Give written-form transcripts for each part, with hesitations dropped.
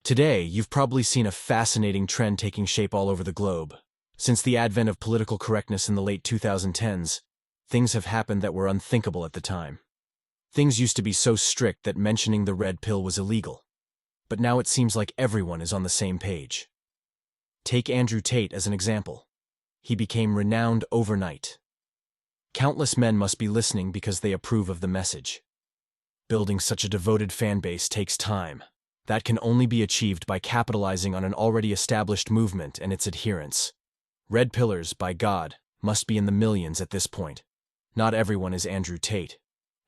Today, you've probably seen a fascinating trend taking shape all over the globe. Since the advent of political correctness in the late 2010s, things have happened that were unthinkable at the time. Things used to be so strict that mentioning the red pill was illegal. But now it seems like everyone is on the same page. Take Andrew Tate as an example. He became renowned overnight. Countless men must be listening because they approve of the message. Building such a devoted fan base takes time. That can only be achieved by capitalizing on an already established movement and its adherents. Red pillars, by God, must be in the millions at this point. Not everyone is Andrew Tate.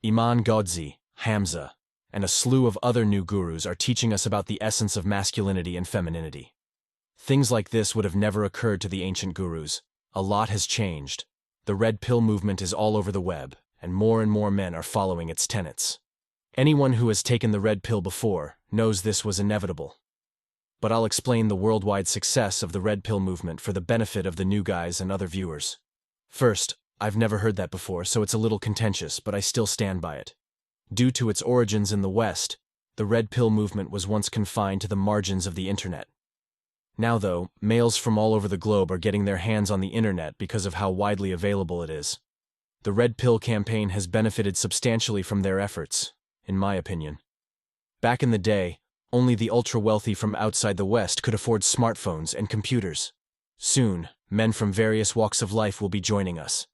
Imam Godzi, Hamza, and a slew of other new gurus are teaching us about the essence of masculinity and femininity. Things like this would have never occurred to the ancient gurus. A lot has changed. The red pill movement is all over the web, and more men are following its tenets. Anyone who has taken the red pill before knows this was inevitable. But I'll explain the worldwide success of the red pill movement for the benefit of the new guys and other viewers. First, I've never heard that before, so it's a little contentious, but I still stand by it. Due to its origins in the West, the red pill movement was once confined to the margins of the internet. Now, though, males from all over the globe are getting their hands on the internet because of how widely available it is. The red pill campaign has benefited substantially from their efforts, in my opinion. Back in the day, only the ultra-wealthy from outside the West could afford smartphones and computers. Soon, men from various walks of life will be joining us.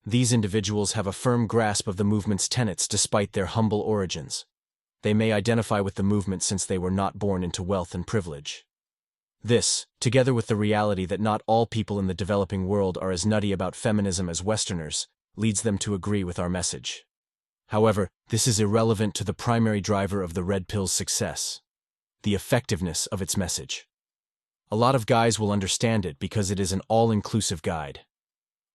These individuals have a firm grasp of the movement's tenets despite their humble origins. They may identify with the movement since they were not born into wealth and privilege. This, together with the reality that not all people in the developing world are as nutty about feminism as Westerners, leads them to agree with our message. However, this is irrelevant to the primary driver of the red pill's success: the effectiveness of its message. A lot of guys will understand it because it is an all-inclusive guide.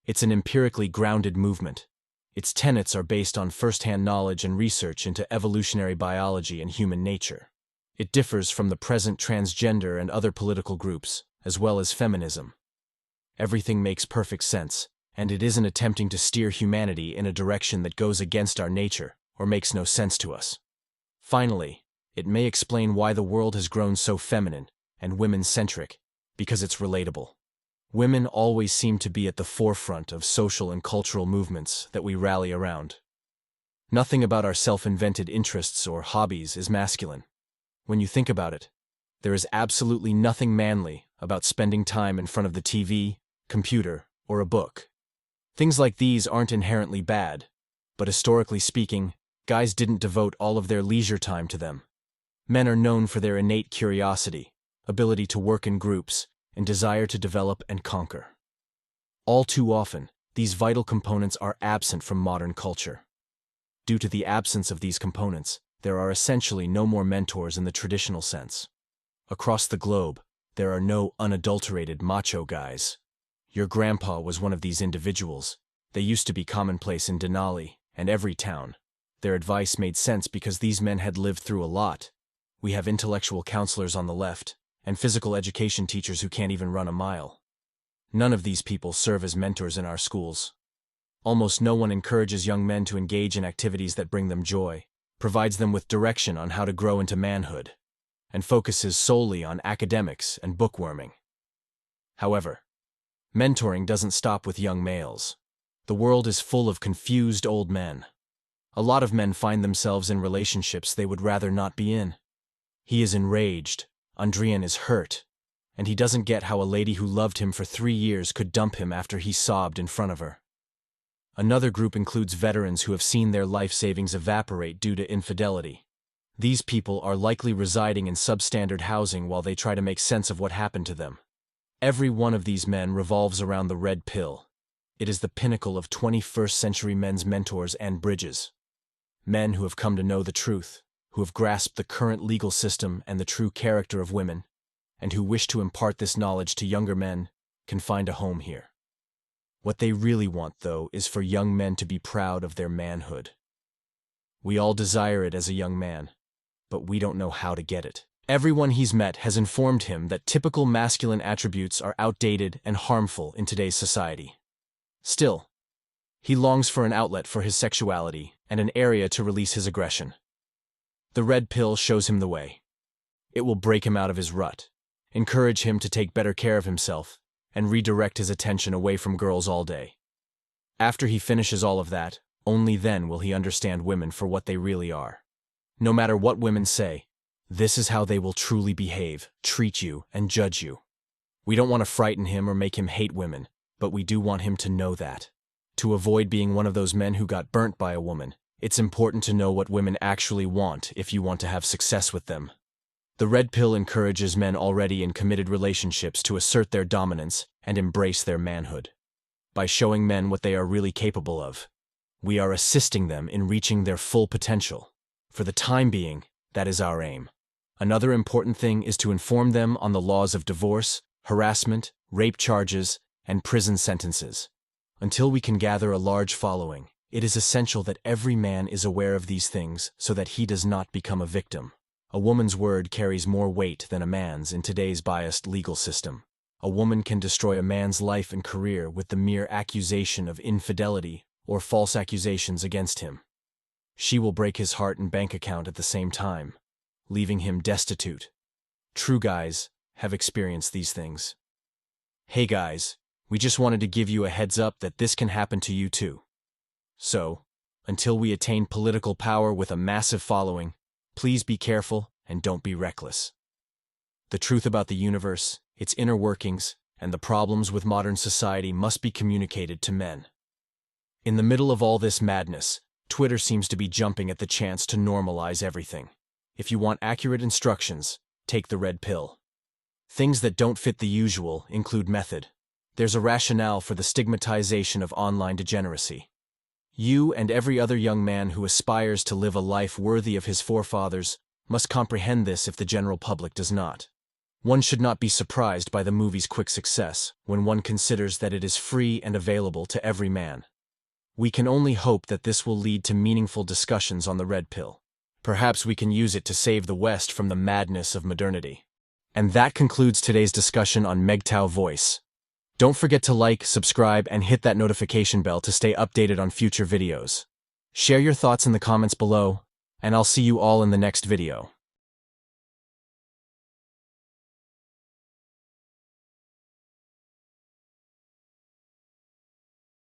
It's an empirically grounded movement. Its tenets are based on first-hand knowledge and research into evolutionary biology and human nature. It differs from the present transgender and other political groups, as well as feminism. Everything makes perfect sense, and it isn't attempting to steer humanity in a direction that goes against our nature or makes no sense to us. Finally, it may explain why the world has grown so feminine and women-centric, because it's relatable. Women always seem to be at the forefront of social and cultural movements that we rally around. Nothing about our self-invented interests or hobbies is masculine. When you think about it, there is absolutely nothing manly about spending time in front of the TV, computer, or a book. Things like these aren't inherently bad, but historically speaking, guys didn't devote all of their leisure time to them. Men are known for their innate curiosity, ability to work in groups, and desire to develop and conquer. All too often, these vital components are absent from modern culture. Due to the absence of these components, there are essentially no more mentors in the traditional sense. Across the globe, there are no unadulterated macho guys. Your grandpa was one of these individuals. They used to be commonplace in Denali and every town. Their advice made sense because these men had lived through a lot. We have intellectual counselors on the left, and physical education teachers who can't even run a mile. None of these people serve as mentors in our schools. Almost no one encourages young men to engage in activities that bring them joy, provides them with direction on how to grow into manhood, and focuses solely on academics and bookworming. However, mentoring doesn't stop with young males. The world is full of confused old men. A lot of men find themselves in relationships they would rather not be in. He is enraged, Andrian is hurt, and he doesn't get how a lady who loved him for 3 years could dump him after he sobbed in front of her. Another group includes veterans who have seen their life savings evaporate due to infidelity. These people are likely residing in substandard housing while they try to make sense of what happened to them. Every one of these men revolves around the red pill. It is the pinnacle of 21st century men's mentors and bridges. Men who have come to know the truth, who have grasped the current legal system and the true character of women, and who wish to impart this knowledge to younger men, can find a home here. What they really want, though, is for young men to be proud of their manhood. We all desire it as a young man, but we don't know how to get it. Everyone he's met has informed him that typical masculine attributes are outdated and harmful in today's society. Still, he longs for an outlet for his sexuality and an area to release his aggression. The red pill shows him the way. It will break him out of his rut, encourage him to take better care of himself, and redirect his attention away from girls all day. After he finishes all of that, only then will he understand women for what they really are. No matter what women say, this is how they will truly behave, treat you, and judge you. We don't want to frighten him or make him hate women, but we do want him to know that. To avoid being one of those men who got burnt by a woman, it's important to know what women actually want if you want to have success with them. The red pill encourages men already in committed relationships to assert their dominance and embrace their manhood. By showing men what they are really capable of, we are assisting them in reaching their full potential. For the time being, that is our aim. Another important thing is to inform them on the laws of divorce, harassment, rape charges, and prison sentences. Until we can gather a large following, it is essential that every man is aware of these things so that he does not become a victim. A woman's word carries more weight than a man's in today's biased legal system. A woman can destroy a man's life and career with the mere accusation of infidelity or false accusations against him. She will break his heart and bank account at the same time, leaving him destitute. True guys have experienced these things. Hey guys, we just wanted to give you a heads up that this can happen to you too. So, until we attain political power with a massive following, please be careful and don't be reckless. The truth about the universe, its inner workings, and the problems with modern society must be communicated to men. In the middle of all this madness, Twitter seems to be jumping at the chance to normalize everything. If you want accurate instructions, take the red pill. Things that don't fit the usual include method. There's a rationale for the stigmatization of online degeneracy. You and every other young man who aspires to live a life worthy of his forefathers must comprehend this if the general public does not. One should not be surprised by the movie's quick success when one considers that it is free and available to every man. We can only hope that this will lead to meaningful discussions on the red pill. Perhaps we can use it to save the West from the madness of modernity. And that concludes today's discussion on MGTOW voice. Don't forget to like, subscribe, and hit that notification bell to stay updated on future videos. Share your thoughts in the comments below, and I'll see you all in the next video.